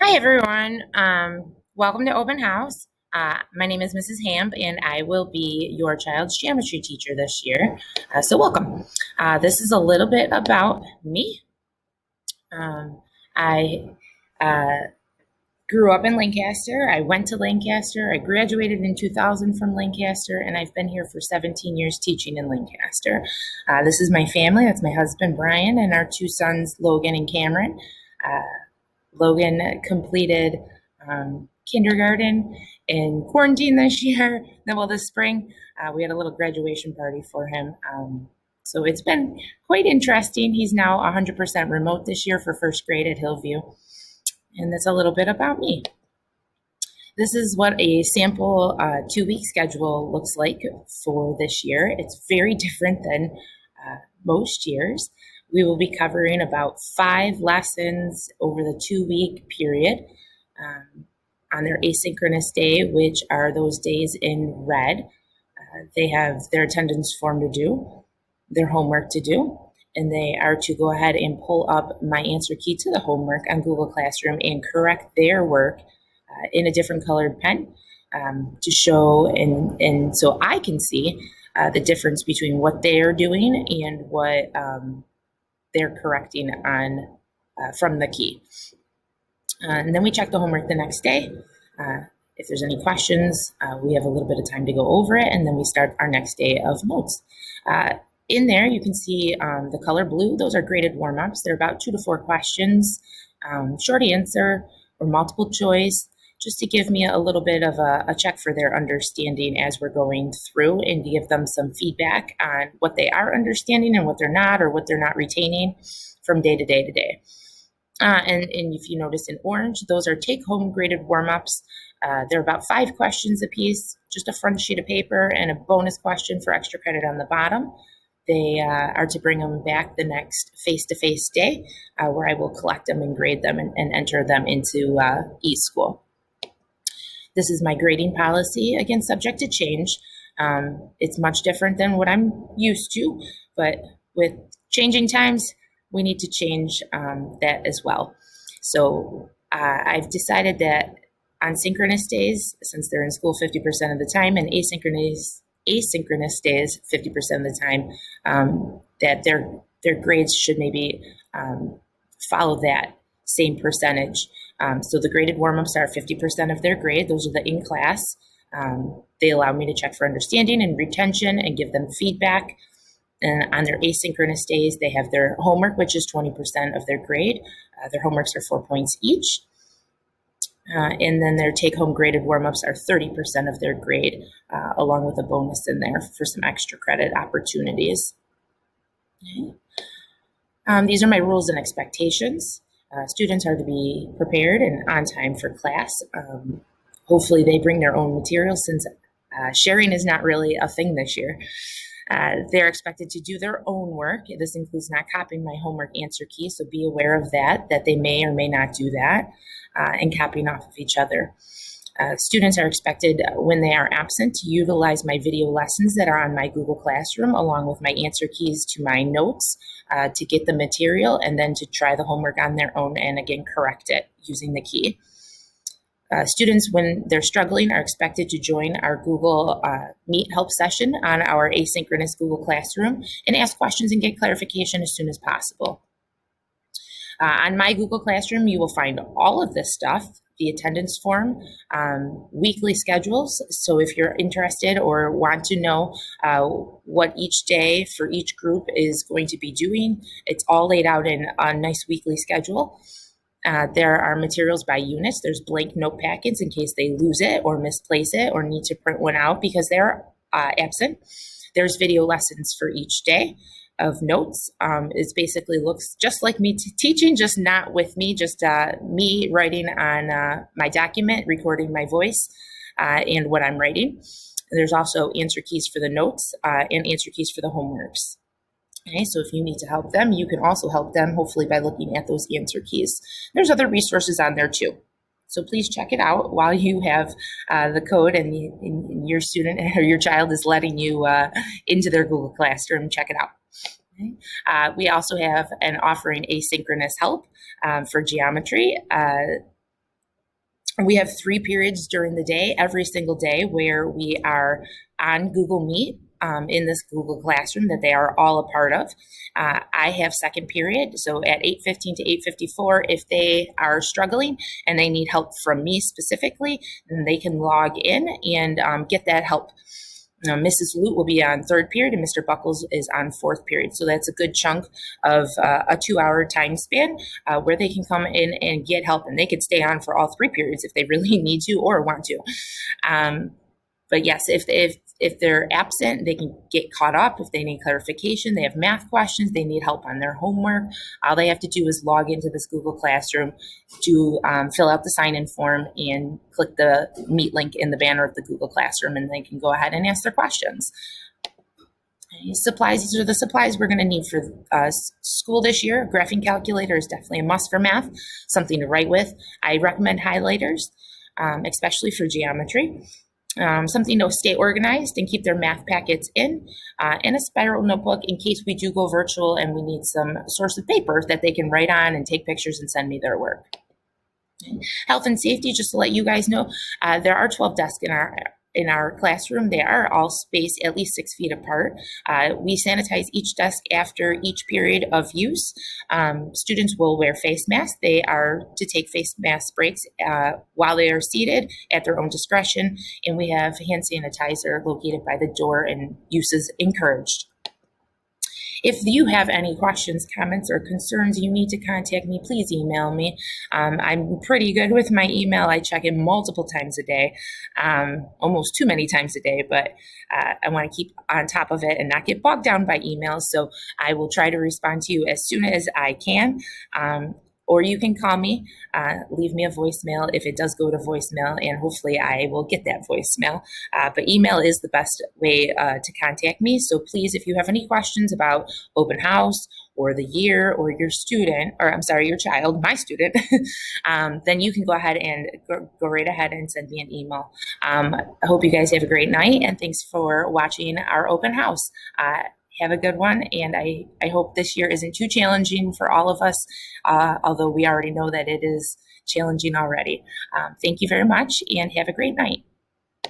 Hi, everyone. Welcome to Open House. My name is Mrs. Hamp, and I will be your child's geometry teacher this year. So, welcome. This is a little bit about me. I grew up in Lancaster. I went to Lancaster. I graduated in 2000 from Lancaster, and I've been here for 17 years teaching in Lancaster. This is my family. That's my husband, Brian, and our two sons, Logan and Cameron. Uh, Logan completed kindergarten in quarantine this year. This spring, we had a little graduation party for him. So it's been quite interesting. He's now 100% remote this year for first grade at Hillview. And that's a little bit about me. This is what a sample 2-week schedule looks like for this year. It's very different than most years. We will be covering about 5 lessons over the 2-week period on their asynchronous day, which are those days in red. They have their attendance form to do, their homework to do, and they are to go ahead and pull up my answer key to the homework on Google Classroom and correct their work in a different colored pen to show and so I can see the difference between what they're doing and what they're correcting on from the key. And then we check the homework the next day. If there's any questions, we have a little bit of time to go over it, and then we start our next day of notes. In there, you can see the color blue. Those are graded warm-ups. They're about 2 to 4 questions, short answer or multiple choice, just to give me a little bit of a check for their understanding as we're going through and to give them some feedback on what they are understanding and what they're not, or what they're not retaining from day to day to day. And if you notice in orange, those are take-home graded warm-ups. They're about 5 questions apiece, just a front sheet of paper and a bonus question for extra credit on the bottom. They are to bring them back the next face-to-face day where I will collect them and grade them and enter them into eSchool. This is my grading policy, again, subject to change. It's much different than what I'm used to, but with changing times, we need to change that as well. So I've decided that on synchronous days, since they're in school 50% of the time, and asynchronous days 50% of the time, that their grades should maybe follow that same percentage. So the graded warm-ups are 50% of their grade. Those are the in-class. They allow me to check for understanding and retention and give them feedback. And on their asynchronous days, they have their homework, which is 20% of their grade. Their homeworks are 4 points each. And then their take-home graded warm-ups are 30% of their grade, along with a bonus in there for some extra credit opportunities. Okay. These are my rules and expectations. Students are to be prepared and on time for class. Hopefully they bring their own materials, since sharing is not really a thing this year. They're expected to do their own work. This includes not copying my homework answer key, so be aware of that they may or may not do that, and copying off of each other. Students are expected, when they are absent, to utilize my video lessons that are on my Google Classroom, along with my answer keys to my notes, to get the material and then to try the homework on their own and, again, correct it using the key. Students, when they're struggling, are expected to join our Google Meet help session on our asynchronous Google Classroom and ask questions and get clarification as soon as possible. On my Google Classroom, you will find all of this stuff, the attendance form, weekly schedules. So if you're interested or want to know what each day for each group is going to be doing, it's all laid out in a nice weekly schedule. There are materials by units. There's blank note packets in case they lose it or misplace it or need to print one out because they're absent. There's video lessons for each day of notes. It basically looks just like me teaching, just not with me, just me writing on my document, recording my voice and what I'm writing. There's also answer keys for the notes and answer keys for the homeworks. Okay, so if you need to help them, you can also help them, hopefully by looking at those answer keys. There's other resources on there too. So please check it out while you have the code and your student or your child is letting you into their Google Classroom. Check it out. Okay. We also have an offering asynchronous help for geometry. We have 3 periods during the day, every single day, where we are on Google Meet in this Google Classroom that they are all a part of. I have second period, so at 8:15 to 8:54, if they are struggling and they need help from me specifically, then they can log in and get that help. Mrs. Lute will be on third period and Mr. Buckles is on fourth period. So that's a good chunk of a 2 hour time span where they can come in and get help, and they could stay on for all 3 periods if they really need to or want to. But yes, if they're absent, they can get caught up. If they need clarification, they have math questions, they need help on their homework, all they have to do is log into this Google Classroom, to fill out the sign-in form, and click the Meet link in the banner of the Google Classroom, and they can go ahead and ask their questions. Supplies, these are the supplies we're going to need for school this year. A graphing calculator is definitely a must for math, something to write with. I recommend highlighters, especially for geometry. Something to stay organized and keep their math packets in, and a spiral notebook in case we do go virtual and we need some source of paper that they can write on and take pictures and send me their work. Health and safety, just to let you guys know, there are 12 desks in our classroom. They are all spaced at least 6 feet apart. We sanitize each desk after each period of use. Students will wear face masks. They are to take face mask breaks while they are seated at their own discretion. And we have hand sanitizer located by the door, and use is encouraged. If you have any questions, comments, or concerns, you need to contact me, please email me. I'm pretty good with my email. I check it multiple times a day, almost too many times a day, but I want to keep on top of it and not get bogged down by emails. So I will try to respond to you as soon as I can. Or you can call me, leave me a voicemail if it does go to voicemail, and hopefully I will get that voicemail. But email is the best way to contact me. So please, if you have any questions about open house or the year or your student, or I'm sorry, your child, my student, then you can go ahead and go right ahead and send me an email. I hope you guys have a great night, and thanks for watching our open house. Have a good one, and I hope this year isn't too challenging for all of us, although we already know that it is challenging already. Thank you very much, and have a great night.